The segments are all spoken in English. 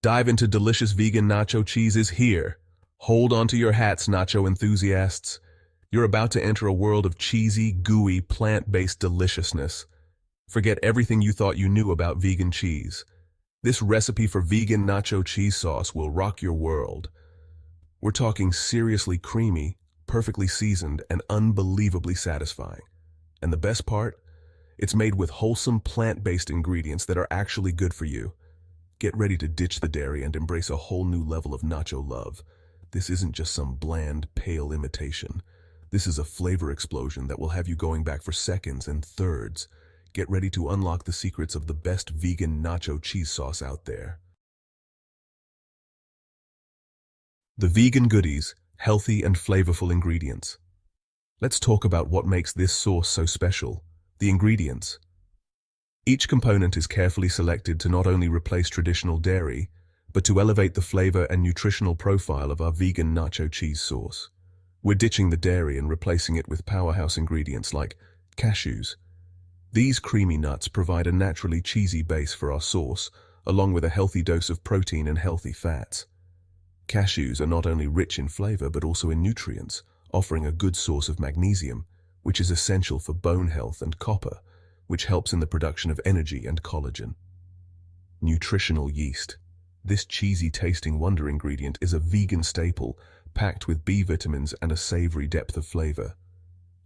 Dive into delicious vegan nacho cheeses here. Hold on to your hats, nacho enthusiasts. You're about to enter a world of cheesy, gooey, plant-based deliciousness. Forget everything you thought you knew about vegan cheese. This recipe for vegan nacho cheese sauce will rock your world. We're talking seriously creamy, perfectly seasoned, and unbelievably satisfying. And the best part? It's made with wholesome plant-based ingredients that are actually good for you. Get ready to ditch the dairy and embrace a whole new level of nacho love. This isn't just some bland, pale imitation. This is a flavor explosion that will have you going back for seconds and thirds. Get ready to unlock the secrets of the best vegan nacho cheese sauce out there. The vegan goodies, healthy and flavorful ingredients. Let's talk about what makes this sauce so special. The ingredients. Each component is carefully selected to not only replace traditional dairy, but to elevate the flavor and nutritional profile of our vegan nacho cheese sauce. We're ditching the dairy and replacing it with powerhouse ingredients like cashews. These creamy nuts provide a naturally cheesy base for our sauce, along with a healthy dose of protein and healthy fats. Cashews are not only rich in flavor but also in nutrients, offering a good source of magnesium, which is essential for bone health, and copper, which helps in the production of energy and collagen. Nutritional yeast. This cheesy-tasting wonder ingredient is a vegan staple, packed with B vitamins and a savory depth of flavor.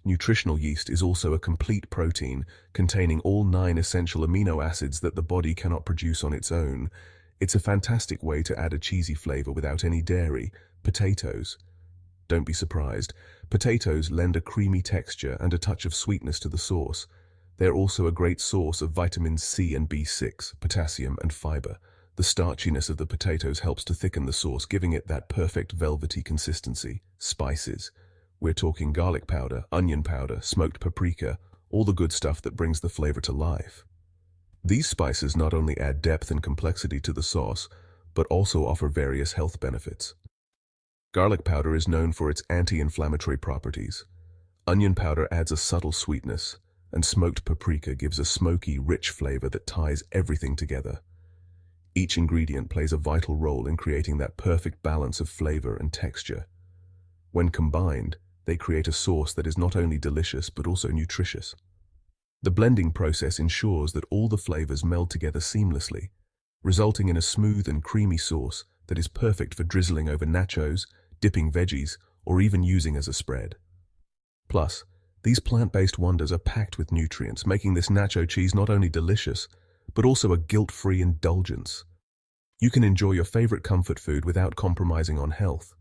Nutritional yeast is also a complete protein, containing all 9 essential amino acids that the body cannot produce on its own. It's a fantastic way to add a cheesy flavor without any dairy. Potatoes. Don't be surprised. Potatoes lend a creamy texture and a touch of sweetness to the sauce. They're also a great source of vitamins C and B6, potassium, and fiber. The starchiness of the potatoes helps to thicken the sauce, giving it that perfect velvety consistency. Spices. We're talking garlic powder, onion powder, smoked paprika, all the good stuff that brings the flavor to life. These spices not only add depth and complexity to the sauce, but also offer various health benefits. Garlic powder is known for its anti-inflammatory properties. Onion powder adds a subtle sweetness, and smoked paprika gives a smoky, rich flavor that ties everything together. Each ingredient plays a vital role in creating that perfect balance of flavor and texture. When combined, they create a sauce that is not only delicious but also nutritious. The blending process ensures that all the flavors meld together seamlessly, resulting in a smooth and creamy sauce that is perfect for drizzling over nachos, dipping veggies, or even using as a spread. Plus, these plant-based wonders are packed with nutrients, making this nacho cheese not only delicious, but also a guilt-free indulgence. You can enjoy your favorite comfort food without compromising on health.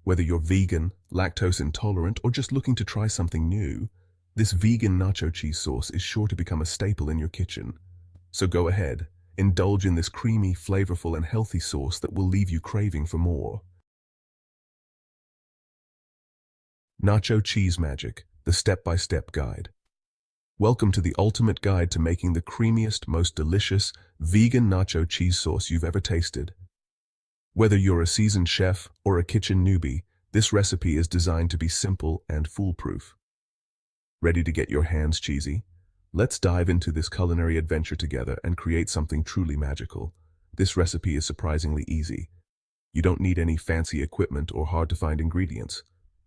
Whether you're vegan, lactose intolerant, or just looking to try something new, this vegan nacho cheese sauce is sure to become a staple in your kitchen. So go ahead, indulge in this creamy, flavorful, and healthy sauce that will leave you craving for more. Nacho Cheese Magic, the step-by-step guide. Welcome to the ultimate guide to making the creamiest, most delicious vegan nacho cheese sauce you've ever tasted. Whether you're a seasoned chef or a kitchen newbie, this recipe is designed to be simple and foolproof. Ready to get your hands cheesy? Let's dive into this culinary adventure together and create something truly magical. This recipe is surprisingly easy. You don't need any fancy equipment or hard-to-find ingredients.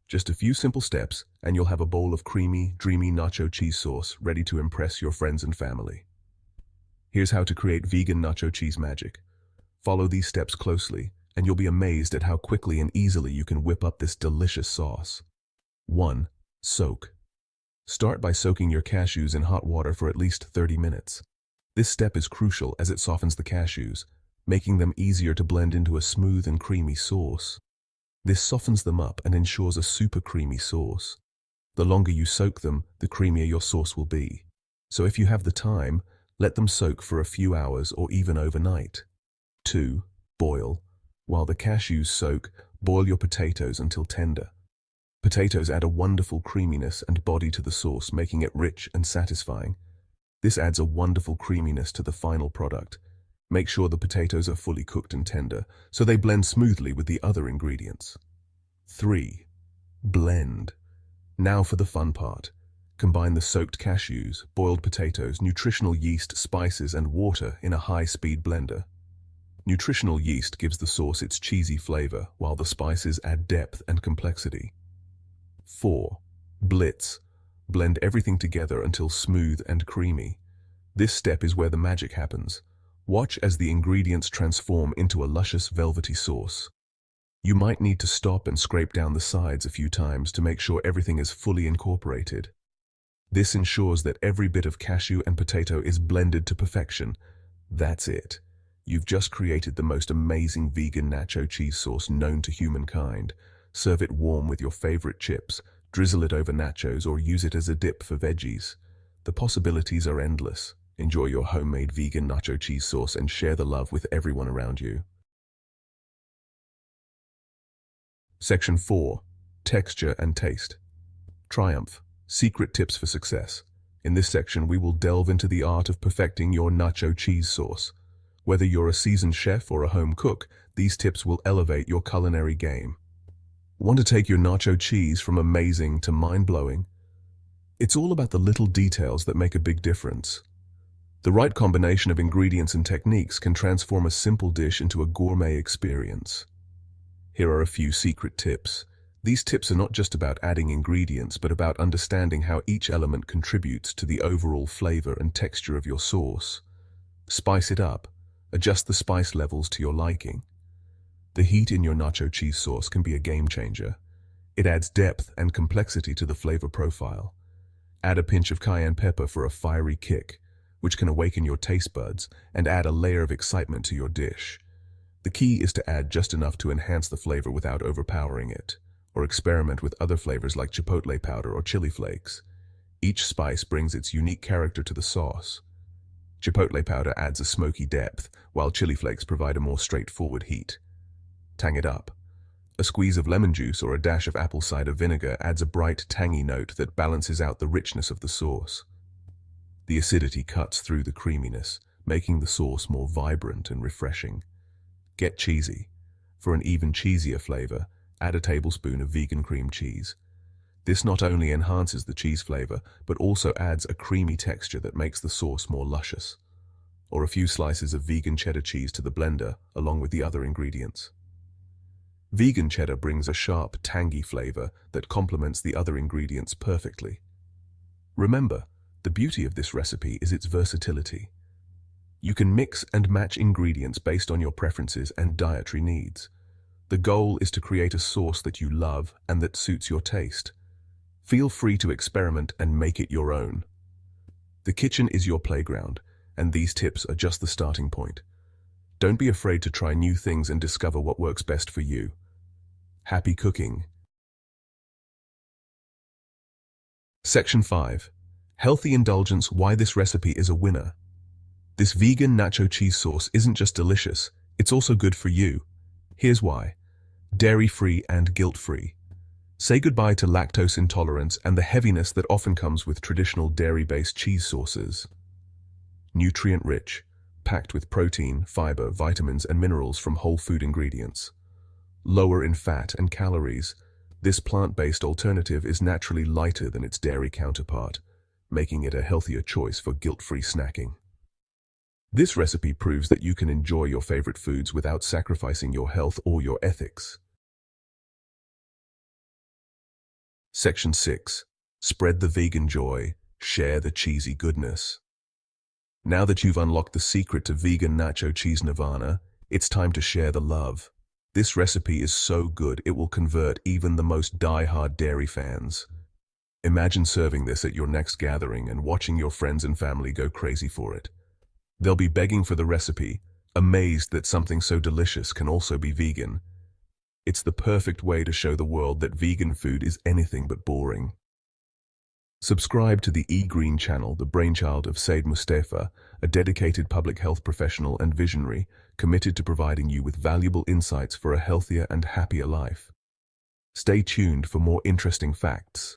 Just a few simple steps, and you'll have a bowl of creamy, dreamy nacho cheese sauce ready to impress your friends and family. Here's how to create vegan nacho cheese magic. Follow these steps closely, and you'll be amazed at how quickly and easily you can whip up this delicious sauce. 1. Soak. Start by soaking your cashews in hot water for at least 30 minutes. This step is crucial as it softens the cashews, making them easier to blend into a smooth and creamy sauce. This softens them up and ensures a super creamy sauce. The longer you soak them, the creamier your sauce will be. So if you have the time, let them soak for a few hours or even overnight. 2. Boil. While the cashews soak, boil your potatoes until tender. Potatoes add a wonderful creaminess and body to the sauce, making it rich and satisfying. This adds a wonderful creaminess to the final product. Make sure the potatoes are fully cooked and tender, so they blend smoothly with the other ingredients. 3. Blend. Now for the fun part. Combine the soaked cashews, boiled potatoes, nutritional yeast, spices, and water in a high-speed blender. Nutritional yeast gives the sauce its cheesy flavor, while the spices add depth and complexity. 4. Blitz. Blend everything together until smooth and creamy. This step is where the magic happens. Watch as the ingredients transform into a luscious, velvety sauce. You might need to stop and scrape down the sides a few times to make sure everything is fully incorporated. This ensures that every bit of cashew and potato is blended to perfection. That's it. You've just created the most amazing vegan nacho cheese sauce known to humankind. Serve it warm with your favorite chips, drizzle it over nachos, or use it as a dip for veggies. The possibilities are endless. Enjoy your homemade vegan nacho cheese sauce and share the love with everyone around you. Section 4. Texture and taste. Triumph. Secret tips for success. In this section, we will delve into the art of perfecting your nacho cheese sauce. Whether you're a seasoned chef or a home cook, these tips will elevate your culinary game. Want to take your nacho cheese from amazing to mind-blowing? It's all about the little details that make a big difference. The right combination of ingredients and techniques can transform a simple dish into a gourmet experience. Here are a few secret tips. These tips are not just about adding ingredients, but about understanding how each element contributes to the overall flavor and texture of your sauce. Spice it up. Adjust the spice levels to your liking. The heat in your nacho cheese sauce can be a game changer. It adds depth and complexity to the flavor profile. Add a pinch of cayenne pepper for a fiery kick, which can awaken your taste buds and add a layer of excitement to your dish. The key is to add just enough to enhance the flavor without overpowering it, or experiment with other flavors like chipotle powder or chili flakes. Each spice brings its unique character to the sauce. Chipotle powder adds a smoky depth, while chili flakes provide a more straightforward heat. Tang it up. A squeeze of lemon juice or a dash of apple cider vinegar adds a bright, tangy note that balances out the richness of the sauce. The acidity cuts through the creaminess, making the sauce more vibrant and refreshing. Get cheesy. For an even cheesier flavor, add a tablespoon of vegan cream cheese. This not only enhances the cheese flavor, but also adds a creamy texture that makes the sauce more luscious. Or a few slices of vegan cheddar cheese to the blender, along with the other ingredients. Vegan cheddar brings a sharp, tangy flavor that complements the other ingredients perfectly. Remember, the beauty of this recipe is its versatility. You can mix and match ingredients based on your preferences and dietary needs. The goal is to create a sauce that you love and that suits your taste. Feel free to experiment and make it your own. The kitchen is your playground, and these tips are just the starting point. Don't be afraid to try new things and discover what works best for you. Happy cooking. Section 5. Healthy indulgence: why this recipe is a winner. This vegan nacho cheese sauce isn't just delicious, it's also good for you. Here's why. Dairy-free and guilt-free. Say goodbye to lactose intolerance and the heaviness that often comes with traditional dairy-based cheese sauces. Nutrient-rich, packed with protein, fiber, vitamins, and minerals from whole food ingredients. Lower in fat and calories, this plant-based alternative is naturally lighter than its dairy counterpart, making it a healthier choice for guilt-free snacking. This recipe proves that you can enjoy your favorite foods without sacrificing your health or your ethics. Section 6. Spread the vegan joy, share the cheesy goodness. Now that you've unlocked the secret to vegan nacho cheese nirvana, it's time to share the love. This recipe is so good it will convert even the most die-hard dairy fans. Imagine serving this at your next gathering and watching your friends and family go crazy for it. They'll be begging for the recipe, amazed that something so delicious can also be vegan. It's the perfect way to show the world that vegan food is anything but boring. Subscribe to the eGreen channel, the brainchild of Said Mustafa, a dedicated public health professional and visionary, committed to providing you with valuable insights for a healthier and happier life. Stay tuned for more interesting facts.